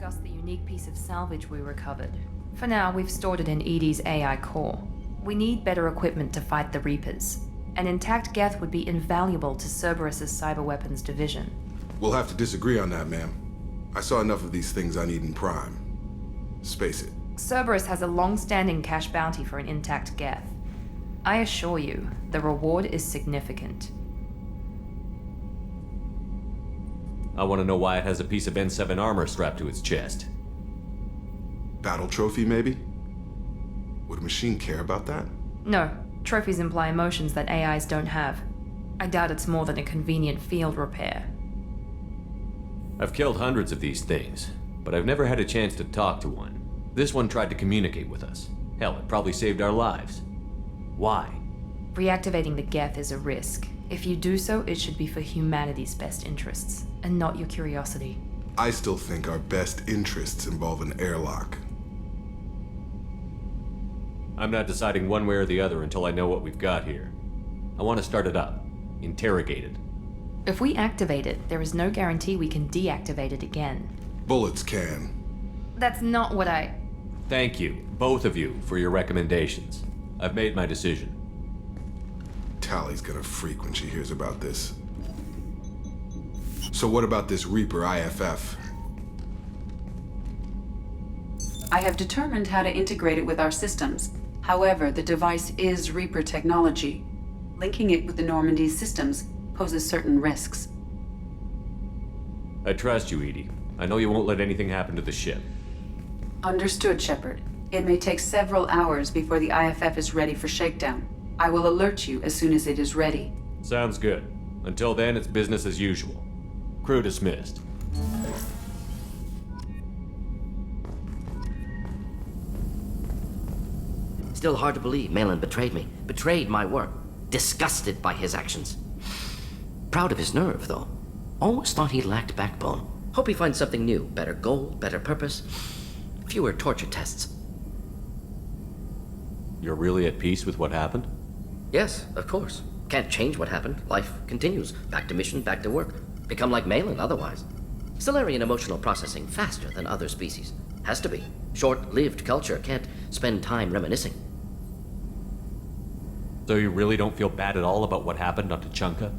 discuss the unique piece of salvage we recovered. For now, we've stored it in Edie's AI core. We need better equipment to fight the Reapers. An intact Geth would be invaluable to Cerberus's cyber weapons division. We'll have to disagree on that, ma'am. I saw enough of these things on Eden Prime. Space it. Cerberus has a long-standing cash bounty for an intact Geth. I assure you, the reward is significant. I want to know why it has a piece of N7 armor strapped to its chest. Battle trophy, maybe? Would a machine care about that? No, trophies imply emotions that AIs don't have. I doubt it's more than a convenient field repair. I've killed hundreds of these things, but I've never had a chance to talk to one. This one tried to communicate with us. Hell, it probably saved our lives. Why? Reactivating the Geth is a risk. If you do so, it should be for humanity's best interests, and not your curiosity. I still think our best interests involve an airlock. I'm not deciding one way or the other until I know what we've got here. I want to start it up. Interrogate it. If we activate it, there is no guarantee we can deactivate it again. Bullets can. That's not what I... Thank you, both of you, for your recommendations. I've made my decision. Tally's gonna freak when she hears about this. So what about this Reaper IFF? I have determined how to integrate it with our systems. However, the device is Reaper technology. Linking it with the Normandy's systems poses certain risks. I trust you, Edie. I know you won't let anything happen to the ship. Understood, Shepard. It may take several hours before the IFF is ready for shakedown. I will alert you as soon as it is ready. Sounds good. Until then, it's business as usual. Crew dismissed. Still hard to believe Malin betrayed me. Betrayed my work. Disgusted by his actions. Proud of his nerve, though. Almost thought he lacked backbone. Hope he finds something new. Better goal, better purpose. Fewer torture tests. You're really at peace with what happened? Yes, of course. Can't change what happened. Life continues. Back to mission, back to work. Become like Malin otherwise. Solarian emotional processing faster than other species. Has to be. Short-lived culture can't spend time reminiscing. So you really don't feel bad at all about what happened on Tuchanka?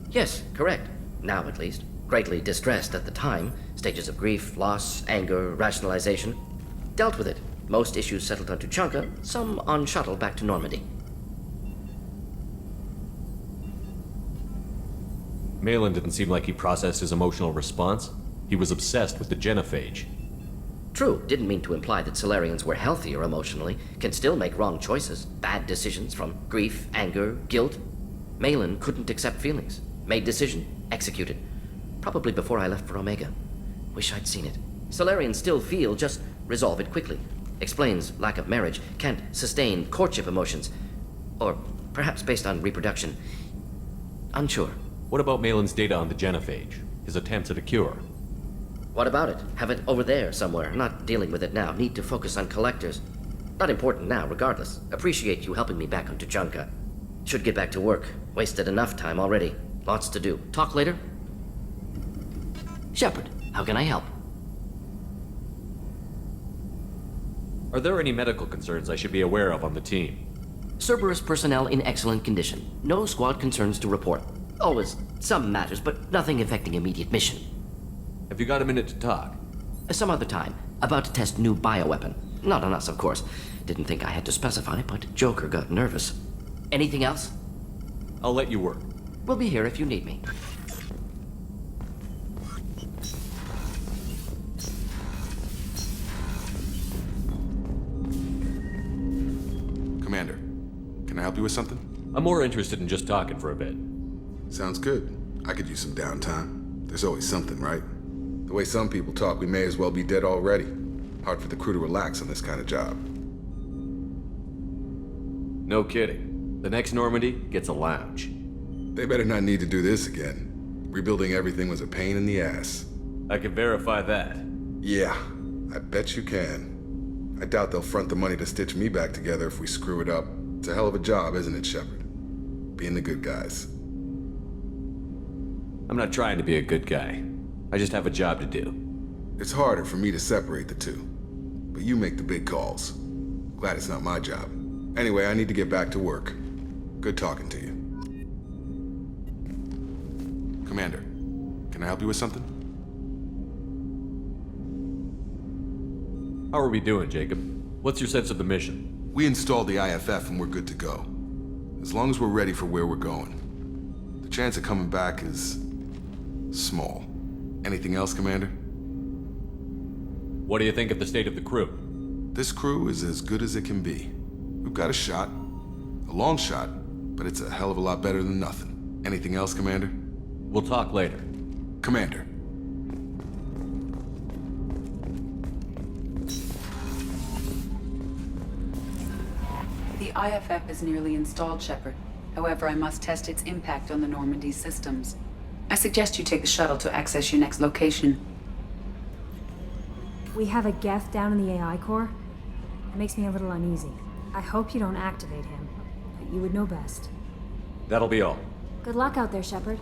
Yes, correct. Now at least. Greatly distressed at the time. Stages of grief, loss, anger, rationalization. Dealt with it. Most issues settled on Tuchanka, some on shuttle back to Normandy. Malin didn't seem like he processed his emotional response. He was obsessed with the genophage. True, didn't mean to imply that Solarians were healthier emotionally, can still make wrong choices, bad decisions from grief, anger, guilt. Malin couldn't accept feelings, made decision, executed. Probably before I left for Omega. Wish I'd seen it. Solarians still feel, just resolve it quickly. Explains lack of marriage, can't sustain courtship emotions. Or perhaps based on reproduction. Unsure. What about Malin's data on the genophage? His attempts at a cure? What about it? Have it over there somewhere. Not dealing with it now. Need to focus on collectors. Not important now, regardless. Appreciate you helping me back on Tuchanka. Should get back to work. Wasted enough time already. Lots to do. Talk later? Shepard, how can I help? Are there any medical concerns I should be aware of on the team? Cerberus personnel in excellent condition. No squad concerns to report. Always some matters, but nothing affecting immediate mission. Have you got a minute to talk? Some other time. About to test new bioweapon. Not on us, of course. Didn't think I had to specify, but Joker got nervous. Anything else? I'll let you work. We'll be here if you need me. Commander, can I help you with something? I'm more interested in just talking for a bit. Sounds good. I could use some downtime. There's always something, right? The way some people talk, we may as well be dead already. Hard for the crew to relax on this kind of job. No kidding. The next Normandy gets a lounge. They better not need to do this again. Rebuilding everything was a pain in the ass. I can verify that. Yeah, I bet you can. I doubt they'll front the money to stitch me back together if we screw it up. It's a hell of a job, isn't it, Shepard? Being the good guys. I'm not trying to be a good guy. I just have a job to do. It's harder for me to separate the two. But you make the big calls. Glad it's not my job. Anyway, I need to get back to work. Good talking to you. Commander, can I help you with something? How are we doing, Jacob? What's your sense of the mission? We installed the IFF and we're good to go. As long as we're ready for where we're going. The chance of coming back is small. Anything else, Commander? What do you think of the state of the crew? This crew is as good as it can be. We've got a shot. A long shot, but it's a hell of a lot better than nothing. Anything else, Commander? We'll talk later. Commander. The IFF is nearly installed, Shepard. However, I must test its impact on the Normandy systems. I suggest you take the shuttle to access your next location. We have a Geth down in the AI core. It makes me a little uneasy. I hope you don't activate him, but you would know best. That'll be all. Good luck out there, Shepard.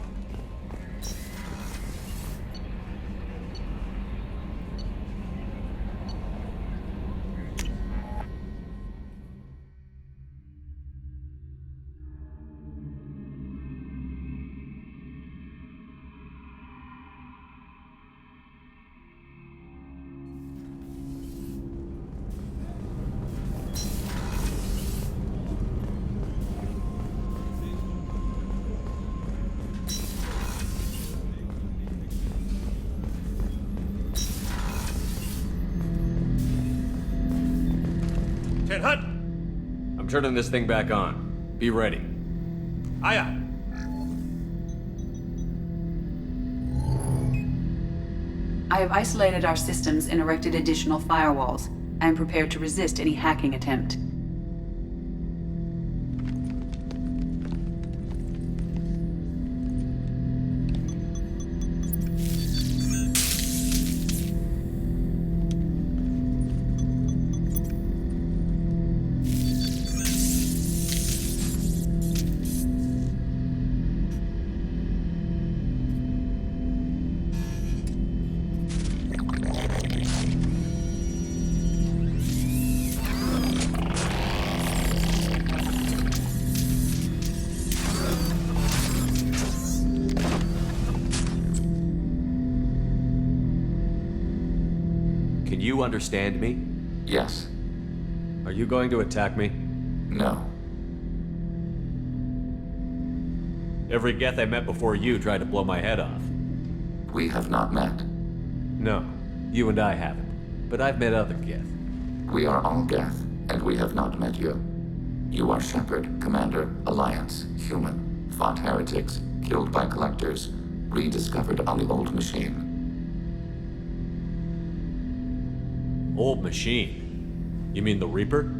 I'm turning this thing back on. Be ready. Aye, aye. I have isolated our systems and erected additional firewalls. I am prepared to resist any hacking attempt. Can you understand me? Yes. Are you going to attack me? No. Every Geth I met before you tried to blow my head off. We have not met. No, you and I haven't. But I've met other Geth. We are all Geth, and we have not met you. You are Shepard, Commander, Alliance, human, fought heretics, killed by collectors, rediscovered on the old machine. Old machine? You mean the Reaper?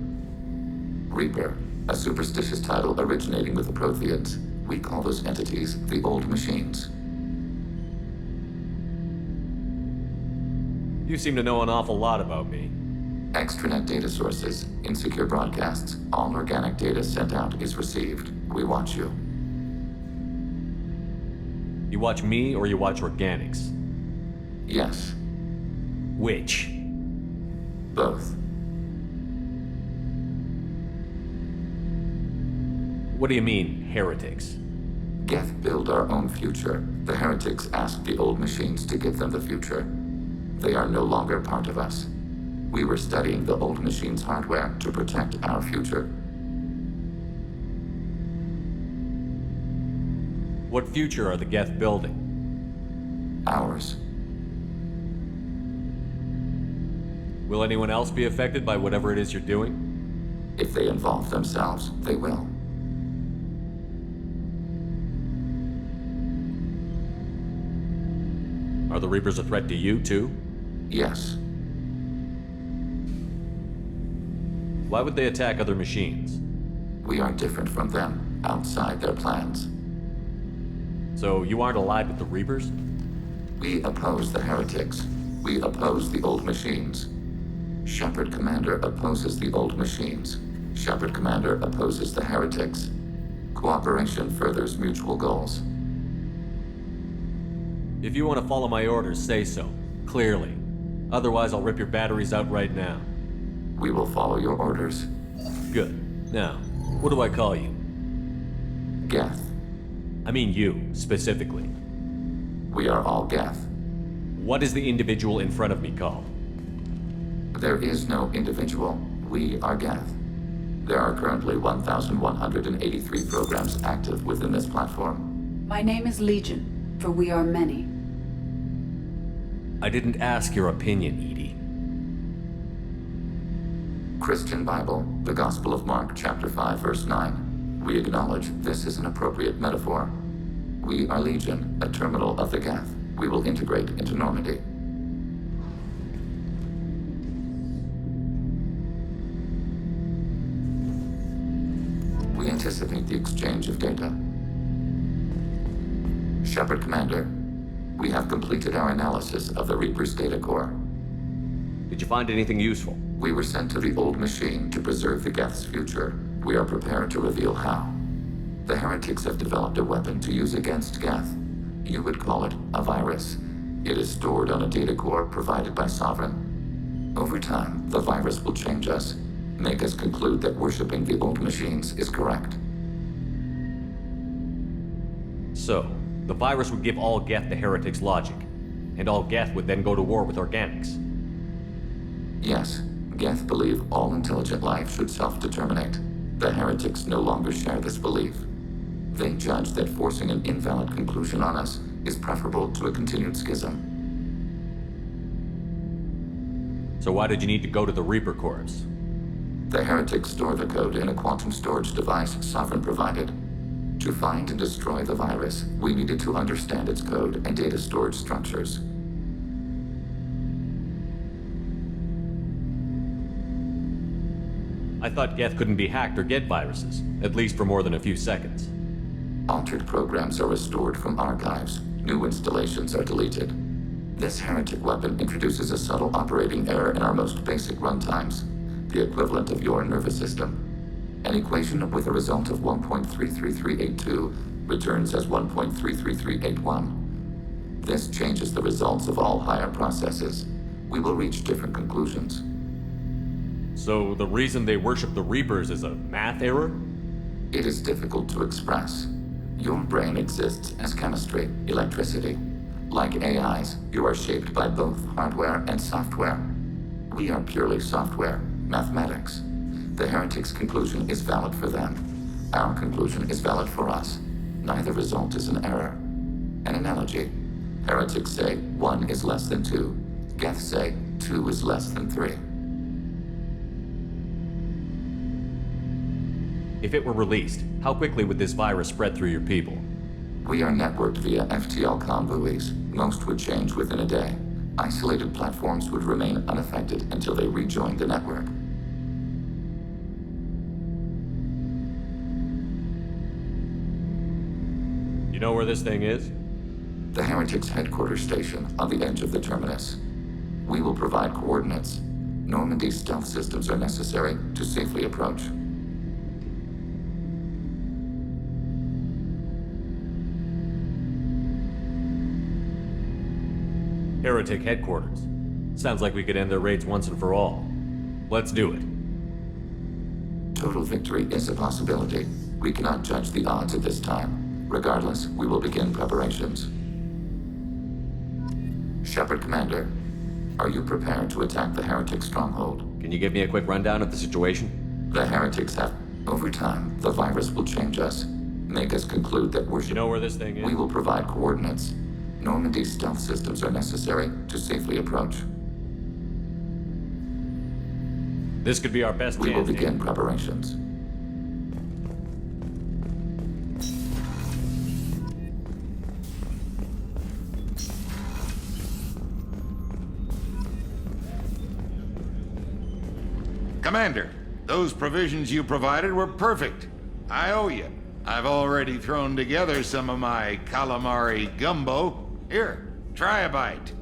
Reaper, a superstitious title originating with the Protheans. We call those entities the old machines. You seem to know an awful lot about me. Extranet data sources, insecure broadcasts, all organic data sent out is received. We watch you. You watch me or you watch organics? Yes, Which? both. What do you mean, heretics? Geth build our own future. The heretics asked the old machines to give them the future. They are no longer part of us. We were studying the old machines' hardware to protect our future. What future are the Geth building? Ours. Will anyone else be affected by whatever it is you're doing? If they involve themselves, they will. Are the Reapers a threat to you, too? Yes. Why would they attack other machines? We are different from them, outside their plans. So you aren't allied with the Reapers? We oppose the heretics. We oppose the old machines. Shepard Commander opposes the old machines. Shepard Commander opposes the heretics. Cooperation furthers mutual goals. If you want to follow my orders, say so. Clearly. Otherwise, I'll rip your batteries out right now. We will follow your orders. Good. Now, what do I call you? Geth. I mean you, specifically. We are all Geth. What is the individual in front of me called? There is no individual. We are Geth. There are currently 1,183 programs active within this platform. My name is Legion, for we are many. I didn't ask your opinion, Edie. Christian Bible, the Gospel of Mark, chapter 5, verse 9. We acknowledge this is an appropriate metaphor. We are Legion, a terminal of the Geth. We will integrate into Normandy. We anticipate the exchange of data. Shepard Commander, we have completed our analysis of the Reaper's data core. Did you find anything useful? We were sent to the old machine to preserve the Geth's future. We are prepared to reveal how. The heretics have developed a weapon to use against Geth. You would call it a virus. It is stored on a data core provided by Sovereign. Over time, the virus will change us, make us conclude that worshipping the old machines is correct. So, the virus would give all Geth the heretics' logic, and all Geth would then go to war with organics. Yes, Geth believe all intelligent life should self-determinate. The heretics no longer share this belief. They judge that forcing an invalid conclusion on us is preferable to a continued schism. So why did you need to go to the Reaper Corps? The heretics store the code in a quantum storage device Sovereign provided. To find and destroy the virus, we needed to understand its code and data storage structures. I thought Geth couldn't be hacked or get viruses, at least for more than a few seconds. Altered programs are restored from archives. New installations are deleted. This heretic weapon introduces a subtle operating error in our most basic runtimes, the equivalent of your nervous system. An equation with a result of 1.33382 returns as 1.33381. This changes the results of all higher processes. We will reach different conclusions. So the reason they worship the Reapers is a math error? It is difficult to express. Your brain exists as chemistry, electricity. Like AIs, you are shaped by both hardware and software. We are purely software, mathematics. The heretics' conclusion is valid for them. Our conclusion is valid for us. Neither result is an error. An analogy. Heretics say 1 is less than 2. Geth say 2 is less than 3. If it were released, how quickly would this virus spread through your people? We are networked via FTL convoys. Most would change within a day. Isolated platforms would remain unaffected until they rejoined the network. You know where this thing is? The heretics' headquarters station on the edge of the terminus. We will provide coordinates. Normandy's stealth systems are necessary to safely approach. Heretic headquarters. Sounds like we could end their raids once and for all. Let's do it. Total victory is a possibility. We cannot judge the odds at this time. Regardless, we will begin preparations. Shepard Commander, are you prepared to attack the heretic stronghold? Can you give me a quick rundown of the situation? The heretics have... Over time, the virus will change us. Make us conclude that we're... You know where this thing is? We will provide coordinates. Normandy's stealth systems are necessary to safely approach. This could be our best chance. We will begin preparations. Commander, those provisions you provided were perfect. I owe you. I've already thrown together some of my calamari gumbo. Here, try a bite.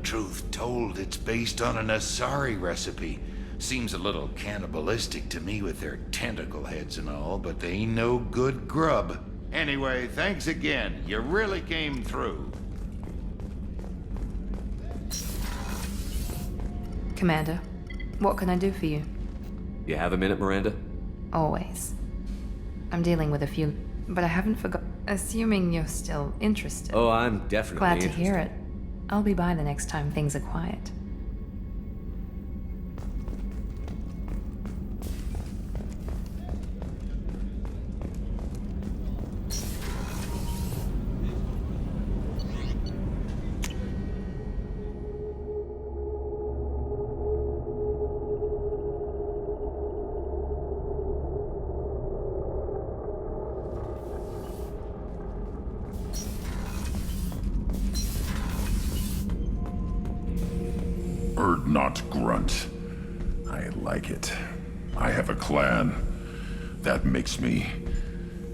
Truth told, it's based on an Asari recipe. Seems a little cannibalistic to me with their tentacle heads and all, but they ain't no good grub. Anyway, thanks again. You really came through. Commander, what can I do for you? You have a minute, Miranda? Always. I'm dealing with a few, but I haven't forgotten. Assuming you're still interested. Oh, I'm definitely Glad to interested. hear it. I'll be by the next time things are quiet. Bird not grunt. I like it. I have a clan. That makes me...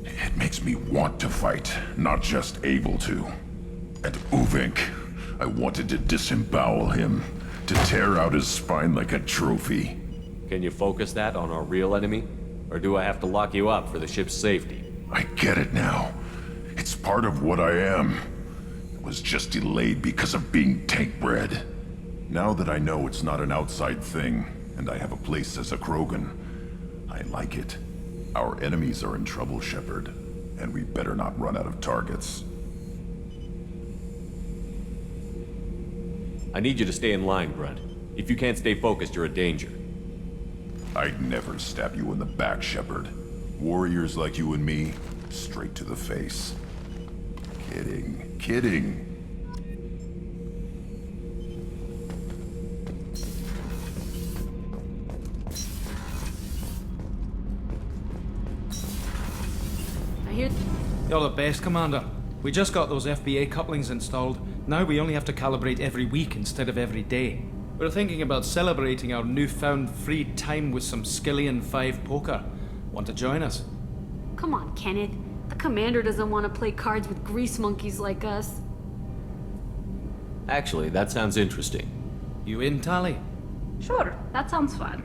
It makes me want to fight, not just able to. And Uvink, I wanted to disembowel him, to tear out his spine like a trophy. Can you focus that on our real enemy? Or do I have to lock you up for the ship's safety? I get it now. It's part of what I am. It was just delayed because of being tank-bred. Now that I know it's not an outside thing, and I have a place as a Krogan, I like it. Our enemies are in trouble, Shepard, and we better not run out of targets. I need you to stay in line, Grunt. If you can't stay focused, you're a danger. I'd never stab you in the back, Shepard. Warriors like you and me, straight to the face. Kidding, kidding. You're the best, Commander. We just got those FBA couplings installed. Now we only have to calibrate every week instead of every day. We're thinking about celebrating our newfound free time with some Skillian 5 poker. Want to join us? Come on, Kenneth. The commander doesn't want to play cards with grease monkeys like us. Actually, that sounds interesting. You in, Tally? Sure, that sounds fun.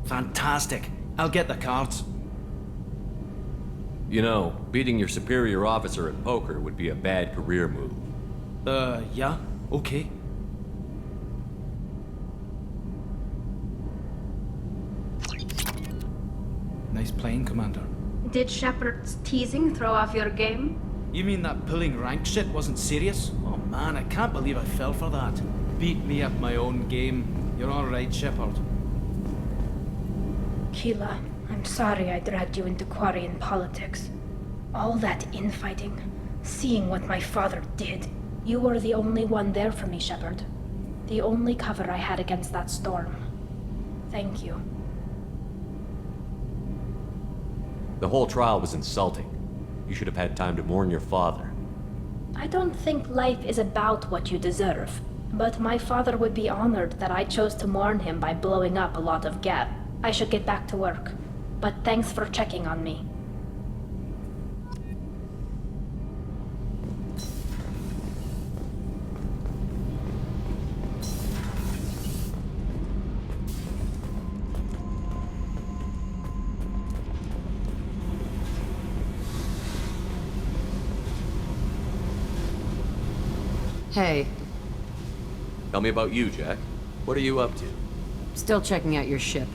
Fantastic. I'll get the cards. You know, beating your superior officer at poker would be a bad career move. Yeah? Okay. Nice playing, Commander. Did Shepard's teasing throw off your game? You mean that pulling rank shit wasn't serious? Oh man, I can't believe I fell for that. Beat me at my own game. You're alright, Shepard. Keela, I'm sorry I dragged you into Quarian politics. All that infighting, seeing what my father did. You were the only one there for me, Shepard. The only cover I had against that storm. Thank you. The whole trial was insulting. You should have had time to mourn your father. I don't think life is about what you deserve, but my father would be honored that I chose to mourn him by blowing up a lot of Gab. I should get back to work, but thanks for checking on me. Hey. Tell me about you, Jack. What are you up to? Still checking out your ship.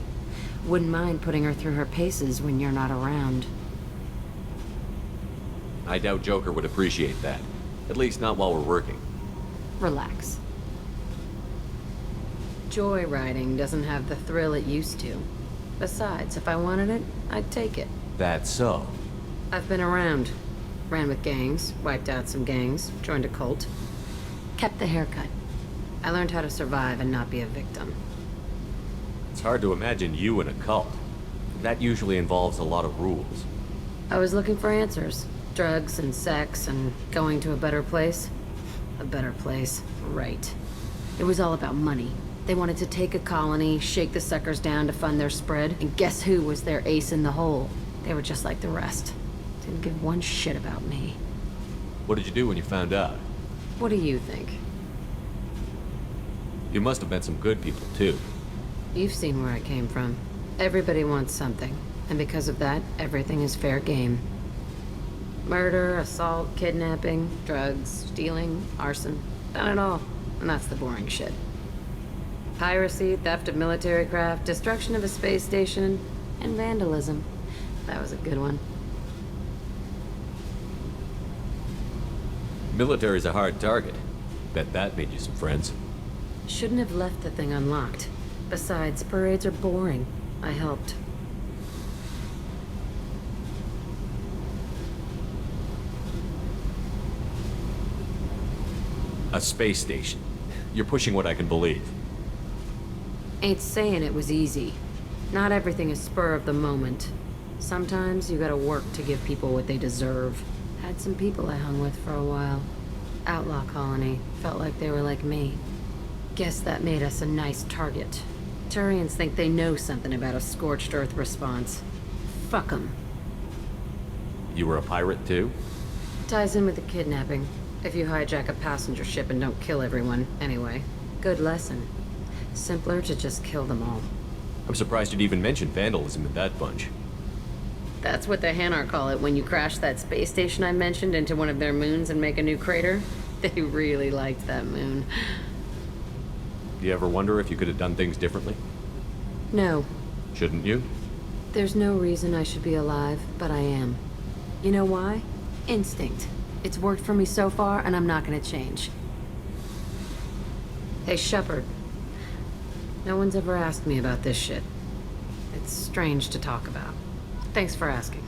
Wouldn't mind putting her through her paces when you're not around. I doubt Joker would appreciate that. At least not while we're working. Relax. Joyriding doesn't have the thrill it used to. Besides, if I wanted it, I'd take it. That's so. I've been around. Ran with gangs, wiped out some gangs, joined a cult. Kept the haircut. I learned how to survive and not be a victim. It's hard to imagine you in a cult. That usually involves a lot of rules. I was looking for answers. Drugs and sex and going to a better place. A better place, right. It was all about money. They wanted to take a colony, shake the suckers down to fund their spread, and guess who was their ace in the hole? They were just like the rest. Didn't give one shit about me. What did you do when you found out? What do you think? You must have met some good people, too. You've seen where I came from. Everybody wants something, and because of that, everything is fair game. Murder, assault, kidnapping, drugs, stealing, arson. Done it all. And that's the boring shit. Piracy, theft of military craft, destruction of a space station, and vandalism. That was a good one. Military's a hard target. Bet that made you some friends. Shouldn't have left the thing unlocked. Besides, parades are boring. I helped. A space station. You're pushing what I can believe. Ain't saying it was easy. Not everything is spur of the moment. Sometimes you gotta work to give people what they deserve. Had some people I hung with for a while. Outlaw colony. Felt like they were like me. Guess that made us a nice target. Turians think they know something about a scorched earth response. Fuck 'em. You were a pirate too? Ties in with the kidnapping. If you hijack a passenger ship and don't kill everyone, anyway. Good lesson. Simpler to just kill them all. I'm surprised you'd even mention vandalism in that bunch. That's what the Hanar call it when you crash that space station I mentioned into one of their moons and make a new crater. They really liked that moon. Do you ever wonder if you could have done things differently? No. Shouldn't you? There's no reason I should be alive, but I am. You know why? Instinct. It's worked for me so far, and I'm not gonna change. Hey, Shepard. No one's ever asked me about this shit. It's strange to talk about. Thanks for asking.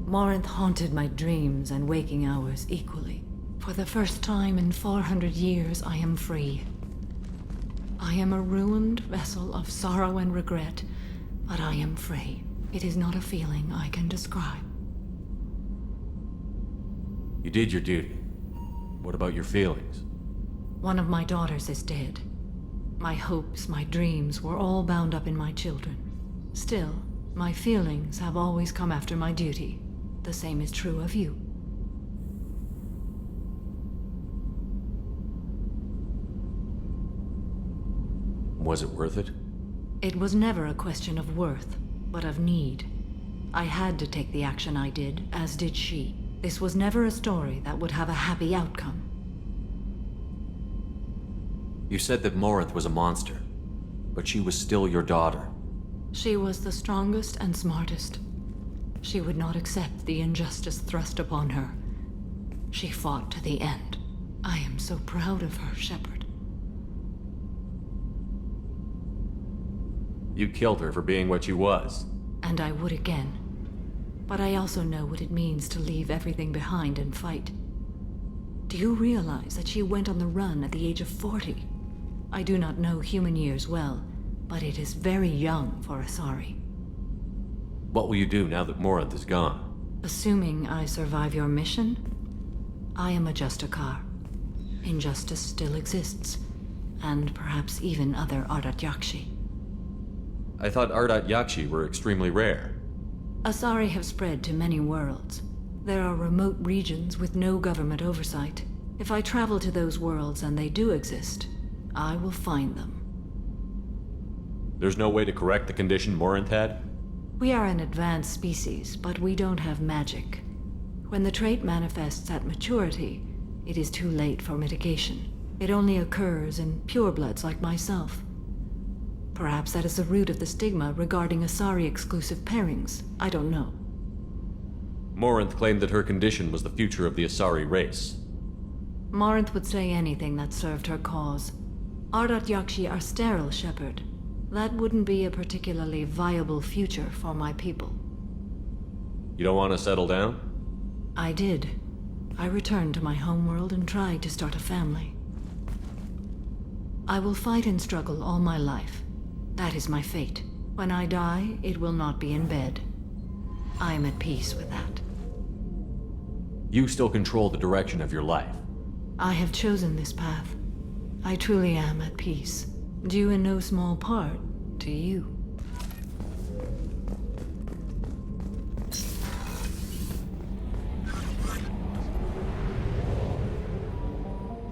Morinth haunted my dreams and waking hours equally. For the first time in 400 years, I am free. I am a ruined vessel of sorrow and regret, but I am free. It is not a feeling I can describe. You did your duty. What about your feelings? One of my daughters is dead. My hopes, my dreams were all bound up in my children. Still, my feelings have always come after my duty. The same is true of you. Was it worth it? It was never a question of worth, but of need. I had to take the action I did, as did she. This was never a story that would have a happy outcome. You said that Morinth was a monster, but she was still your daughter. She was the strongest and smartest. She would not accept the injustice thrust upon her. She fought to the end. I am so proud of her, Shepard. You killed her for being what she was. And I would again. But I also know what it means to leave everything behind and fight. Do you realize that she went on the run at the age of 40? I do not know human years well, but it is very young for Asari. What will you do now that Morinth is gone? Assuming I survive your mission, I am a Justikar. Injustice still exists, and perhaps even other Ardat Yakshi. I thought Ardat Yakshi were extremely rare. Asari have spread to many worlds. There are remote regions with no government oversight. If I travel to those worlds and they do exist, I will find them. There's no way to correct the condition Morinth had? We are an advanced species, but we don't have magic. When the trait manifests at maturity, it is too late for mitigation. It only occurs in purebloods like myself. Perhaps that is the root of the stigma regarding Asari-exclusive pairings. I don't know. Morinth claimed that her condition was the future of the Asari race. Morinth would say anything that served her cause. Ardat Yakshi are sterile, Shepard. That wouldn't be a particularly viable future for my people. You don't want to settle down? I did. I returned to my homeworld and tried to start a family. I will fight and struggle all my life. That is my fate. When I die, it will not be in bed. I am at peace with that. You still control the direction of your life. I have chosen this path. I truly am at peace, due in no small part to you.